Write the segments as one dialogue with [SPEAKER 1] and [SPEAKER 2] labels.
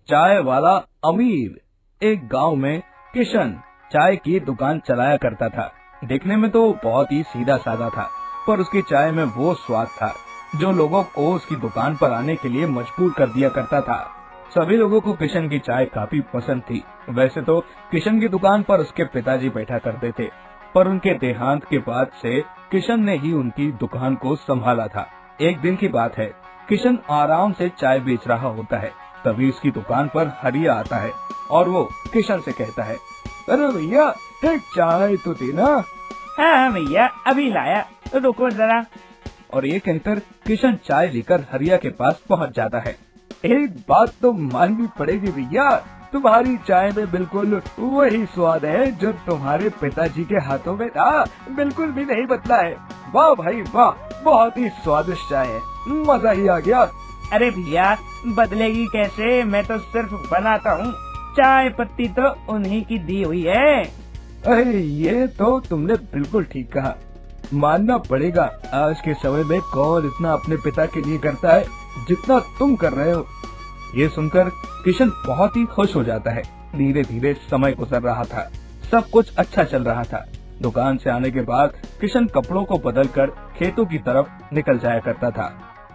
[SPEAKER 1] चाय वाला अमीर। एक गांव में किशन चाय की दुकान चलाया करता था। देखने में तो बहुत ही सीधा साधा था, पर उसकी चाय में वो स्वाद था जो लोगों को उसकी दुकान पर आने के लिए मजबूर कर दिया करता था। सभी लोगों को किशन की चाय काफी पसंद थी। वैसे तो किशन की दुकान पर उसके पिताजी बैठा करते थे, पर उनके देहांत के बाद से किशन ने ही उनकी दुकान को संभाला था। एक दिन की बात है, किशन आराम से चाय बेच रहा होता है। तभी उसकी दुकान पर हरिया आता है और वो किशन से कहता है, अरे भैया एक चाय तो देना।
[SPEAKER 2] हाँ भैया अभी लाया, तो रुको जरा।
[SPEAKER 1] और ये कहकर किशन चाय लेकर हरिया के पास पहुंच जाता है। एक बात तो माननी पड़ेगी भैया, तुम्हारी चाय में बिल्कुल वही स्वाद है जो तुम्हारे पिताजी के हाथों में था, बिल्कुल भी नहीं बदला है। वाह भाई वाह, बहुत ही स्वादिष्ट चाय है, मजा ही आ गया।
[SPEAKER 2] अरे भैया बदलेगी कैसे, मैं तो सिर्फ बनाता हूँ, चाय पत्ती तो उन्हीं की दी हुई है।
[SPEAKER 1] अरे ये तो तुमने बिल्कुल ठीक कहा, मानना पड़ेगा आज के समय में कौन इतना अपने पिता के लिए करता है जितना तुम कर रहे हो। ये सुनकर किशन बहुत ही खुश हो जाता है। धीरे धीरे समय गुजर रहा था, सब कुछ अच्छा चल रहा था। दुकान से आने के बाद किशन कपड़ों को बदलकर खेतों की तरफ निकल जाया करता था,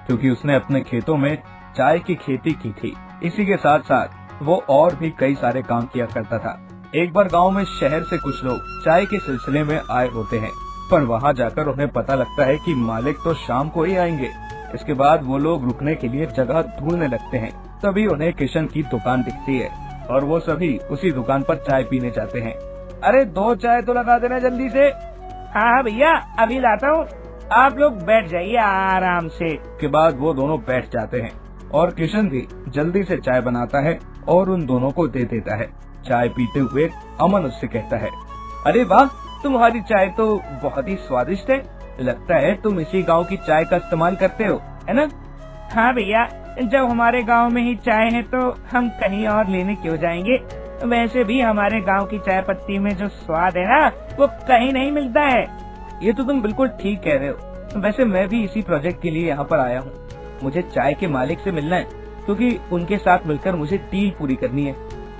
[SPEAKER 1] क्योंकि उसने अपने खेतों में चाय की खेती की थी। इसी के साथ साथ वो और भी कई सारे काम किया करता था। एक बार गांव में शहर से कुछ लोग चाय के सिलसिले में आए होते हैं, पर वहां जाकर उन्हें पता लगता है कि मालिक तो शाम को ही आएंगे। इसके बाद वो लोग रुकने के लिए जगह ढूंढने लगते हैं। तभी उन्हें किशन की दुकान दिखती है और वो सभी उसी दुकान पर चाय पीने जाते हैं।
[SPEAKER 2] अरे 2 चाय तो लगा देना जल्दी से। हाँ भैया अभी लाता हूँ, आप लोग बैठ जाइए आराम से।
[SPEAKER 1] के बाद वो दोनों बैठ जाते हैं और किशन भी जल्दी से चाय बनाता है और उन दोनों को दे देता है। चाय पीते हुए अमन उससे कहता है, अरे वाह, तुम्हारी चाय तो बहुत ही स्वादिष्ट है, लगता है तुम इसी गांव की चाय का इस्तेमाल करते हो, है ना?
[SPEAKER 2] हाँ भैया, जब हमारे गांव में ही चाय है तो हम कहीं और लेने क्यों जाएंगे। वैसे भी हमारे गांव की चाय पत्ती में जो स्वाद है ना, वो कहीं नहीं मिलता है।
[SPEAKER 1] ये तो तुम बिल्कुल ठीक कह रहे हो। वैसे मैं भी इसी प्रोजेक्ट के लिए यहाँ पर आया हूँ। मुझे चाय के मालिक से मिलना है, क्योंकि उनके साथ मिलकर मुझे डील पूरी करनी है।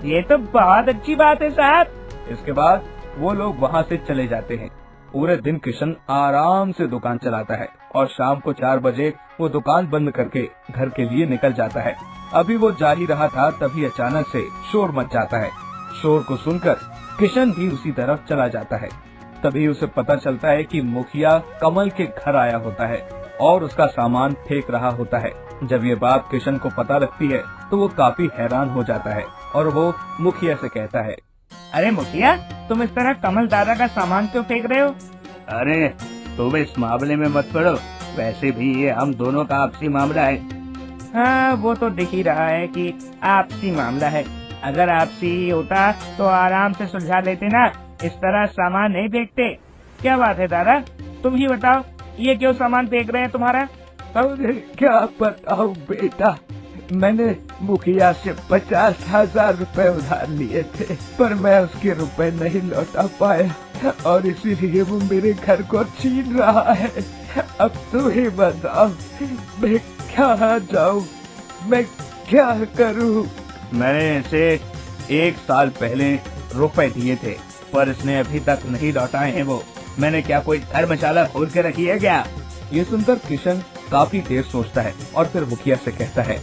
[SPEAKER 2] ये तो बहुत अच्छी बात है साहब।
[SPEAKER 1] इसके बाद वो लोग वहाँ से चले जाते हैं। पूरे दिन किशन आराम से दुकान चलाता है और शाम को 4 बजे वो दुकान बंद करके घर के लिए निकल जाता है। अभी वो जा ही रहा था, तभी अचानक से शोर मच जाता है। शोर को सुनकर किशन भी उसी तरफ चला जाता है। तभी उसे पता चलता है कि मुखिया कमल के घर आया होता है और उसका सामान फेंक रहा होता है। जब ये बात किशन को पता लगती है तो वो काफी हैरान हो जाता है और वो मुखिया से कहता है,
[SPEAKER 2] अरे मुखिया, तुम इस तरह कमल दादा का सामान क्यों फेंक रहे हो?
[SPEAKER 1] अरे तुम इस मामले में मत पड़ो, वैसे भी ये हम दोनों का आपसी मामला है।
[SPEAKER 2] हाँ वो तो दिख ही रहा है कि आपसी मामला है। अगर आपसी ही होता तो आराम से सुलझा लेते ना, इस तरह सामान नहीं फेंकते। क्या बात है दादा, तुम ही बताओ, ये क्यों सामान फेंक रहे हैं तुम्हारा?
[SPEAKER 1] अरे क्या बताऊं बेटा, मैंने मुखिया से 50,000 रुपए उधार लिए थे, पर मैं उसके रुपए नहीं लौटा पाया और इसीलिए वो मेरे घर को छीन रहा है। अब तू ही बताओ, मैं क्या जाऊं, मैं क्या करूं? मैंने इसे 1 साल पहले रुपए दिए थे, पर इसने अभी तक नहीं लौटाए हैं। वो मैंने क्या कोई धर्मशाला खोल के रखी है क्या? ये सुनकर किशन काफी देर सोचता है और फिर मुखिया से कहता है,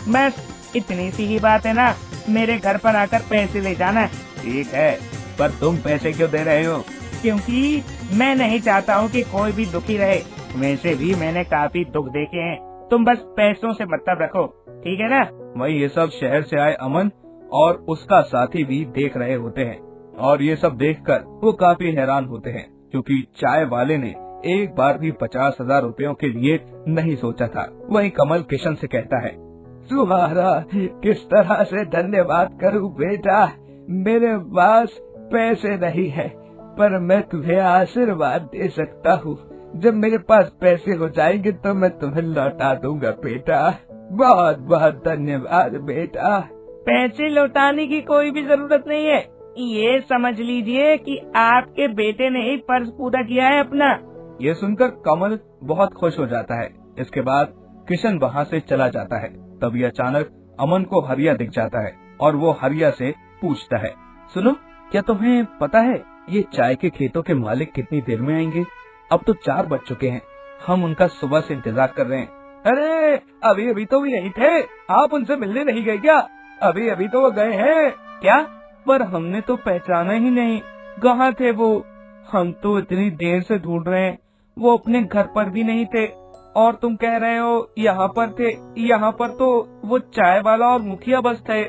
[SPEAKER 2] बस इतनी सी ही बात है ना, मेरे घर पर आकर पैसे ले जाना।
[SPEAKER 1] ठीक है, पर तुम पैसे क्यों दे रहे हो?
[SPEAKER 2] क्योंकि मैं नहीं चाहता हूँ कि कोई भी दुखी रहे। वैसे भी मैंने काफी दुख देखे हैं, तुम बस पैसों से मतलब रखो, ठीक है ना?
[SPEAKER 1] वही ये सब शहर से आए अमन और उसका साथी भी देख रहे होते हैं और ये सब देखकर वो काफी हैरान होते हैं, क्योंकि चाय वाले ने एक बार भी 50,000 रुपयों के लिए नहीं सोचा था। वही कमल किशन से कहता है, तुम्हारा किस तरह से धन्यवाद करूं बेटा, मेरे पास पैसे नहीं है, पर मैं तुम्हें आशीर्वाद दे सकता हूँ। जब मेरे पास पैसे हो जाएंगे तो मैं तुम्हें लौटा दूंगा बेटा। बहुत बहुत धन्यवाद बेटा।
[SPEAKER 2] पैसे लौटाने की कोई भी जरूरत नहीं है, ये समझ लीजिए कि आपके बेटे ने ही फर्ज पूरा किया है अपना।
[SPEAKER 1] ये सुनकर कमल बहुत खुश हो जाता है। इसके बाद किशन वहाँ से चला जाता है। तभी अचानक अमन को हरिया दिख जाता है और वो हरिया से पूछता है, सुनो, क्या तुम्हें पता है ये चाय के खेतों के मालिक कितनी देर में आएंगे? अब तो 4 बज चुके हैं, हम उनका सुबह से इंतजार कर रहे हैं। अरे अभी अभी तो भी नहीं थे, आप उनसे मिलने नहीं गए क्या? अभी अभी तो वो गए हैं। क्या? पर हमने तो पहचाना ही नहीं, कहाँ थे वो? हम तो इतनी देर से ढूंढ रहे हैं, वो अपने घर पर भी नहीं थे और तुम कह रहे हो यहाँ पर थे। यहाँ पर तो वो चाय वाला और मुखिया बस थे।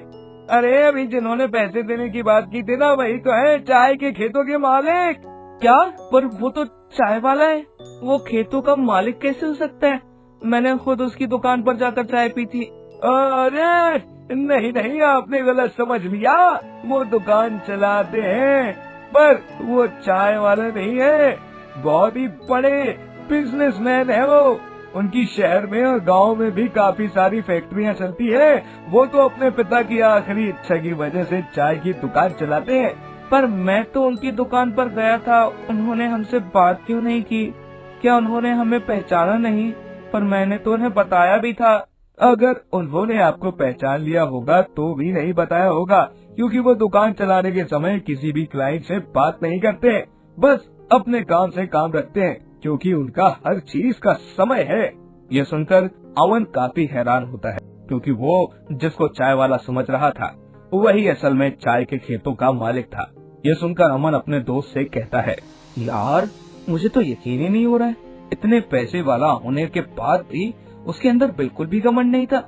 [SPEAKER 1] अरे अभी जिन्होंने पैसे देने की बात की थी ना, वही तो है चाय के खेतों के मालिक। क्या? पर वो तो चाय वाला है, वो खेतों का मालिक कैसे हो सकता है? मैंने खुद उसकी दुकान पर जाकर चाय पी थी। अरे नहीं नहीं, आपने गलत समझ लिया, वो दुकान चलाते हैं पर वो चाय वाला नहीं है, बहुत ही बड़े बिजनेसमैन है वो। उनकी शहर में और गांव में भी काफी सारी फैक्ट्रियां चलती है। वो तो अपने पिता की आखिरी इच्छा की वजह से चाय की दुकान चलाते हैं। पर मैं तो उनकी दुकान पर गया था, उन्होंने हमसे बात क्यों नहीं की? क्या उन्होंने हमें पहचाना नहीं? पर मैंने तो उन्हें बताया भी था। अगर उन्होंने आपको पहचान लिया होगा तो भी नहीं बताया होगा, क्योंकि वो दुकान चलाने के समय किसी भी क्लाइंट से बात नहीं करते, बस अपने काम से काम रखते हैं, क्योंकि उनका हर चीज का समय है। ये सुनकर अमन काफी हैरान होता है, क्योंकि वो जिसको चाय वाला समझ रहा था वही असल में चाय के खेतों का मालिक था। ये सुनकर अमन अपने दोस्त से कहता है, यार मुझे तो यकीन ही नहीं हो रहा है, इतने पैसे वाला होने के बाद भी उसके अंदर बिल्कुल भी घमंड नहीं था।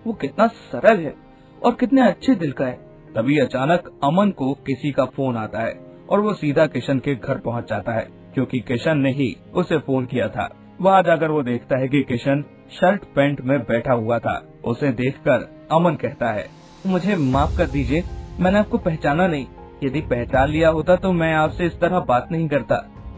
[SPEAKER 1] वो कितना सरल है और कितने अच्छे दिल का है। तभी अचानक अमन को किसी का फोन आता है और वो सीधा किशन के घर पहुंच जाता है, क्योंकि किशन ने ही उसे फोन किया था। वहां जाकर वो देखता है कि किशन शर्ट पैंट में बैठा हुआ था। उसे देखकर अमन कहता है, मुझे माफ कर दीजिए, मैंने आपको पहचाना नहीं। यदि पहचान लिया होता तो मैं आपसे इस तरह बात नहीं करता।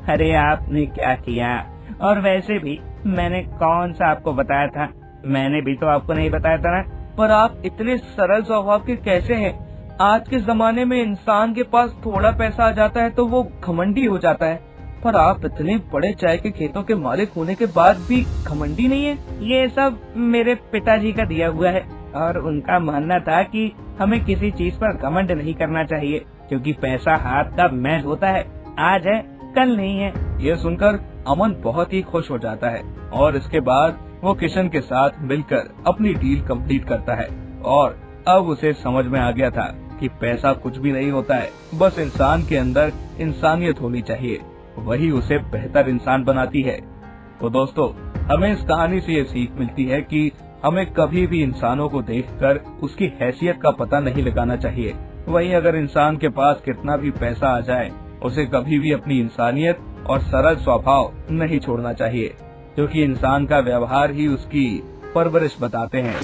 [SPEAKER 2] अरे आपने क्या किया? और वैसे भी मैंने कौन सा आपको बताया था? मैंने भी तो आपको नहीं बताया था ना।
[SPEAKER 1] पर आप इतने सरल स्वभाव के कैसे हैं? आज के जमाने में इंसान के पास थोड़ा पैसा आ जाता है तो वो घमंडी हो जाता है, पर आप इतने बड़े चाय के खेतों के मालिक होने के बाद भी घमंडी नहीं है।
[SPEAKER 2] ये सब मेरे पिताजी का दिया हुआ है और उनका मानना था कि हमें किसी चीज पर घमंड नहीं करना चाहिए, क्योंकि पैसा हाथ का मैल होता है, आज है कल नहीं है।
[SPEAKER 1] ये सुनकर अमन बहुत ही खुश हो जाता है और इसके बाद वो किशन के साथ मिलकर अपनी डील कंप्लीट करता है। और अब उसे समझ में आ गया था कि पैसा कुछ भी नहीं होता है, बस इंसान के अंदर इंसानियत होनी चाहिए, वही उसे बेहतर इंसान बनाती है। तो दोस्तों, हमें इस कहानी से ये सीख मिलती है कि हमें कभी भी इंसानों को देखकर उसकी हैसियत का पता नहीं लगाना चाहिए। वहीं अगर इंसान के पास कितना भी पैसा आ जाए, उसे कभी भी अपनी इंसानियत और सरल स्वभाव नहीं छोड़ना चाहिए, क्योंकि इंसान का व्यवहार ही उसकी परवरिश बताते हैं।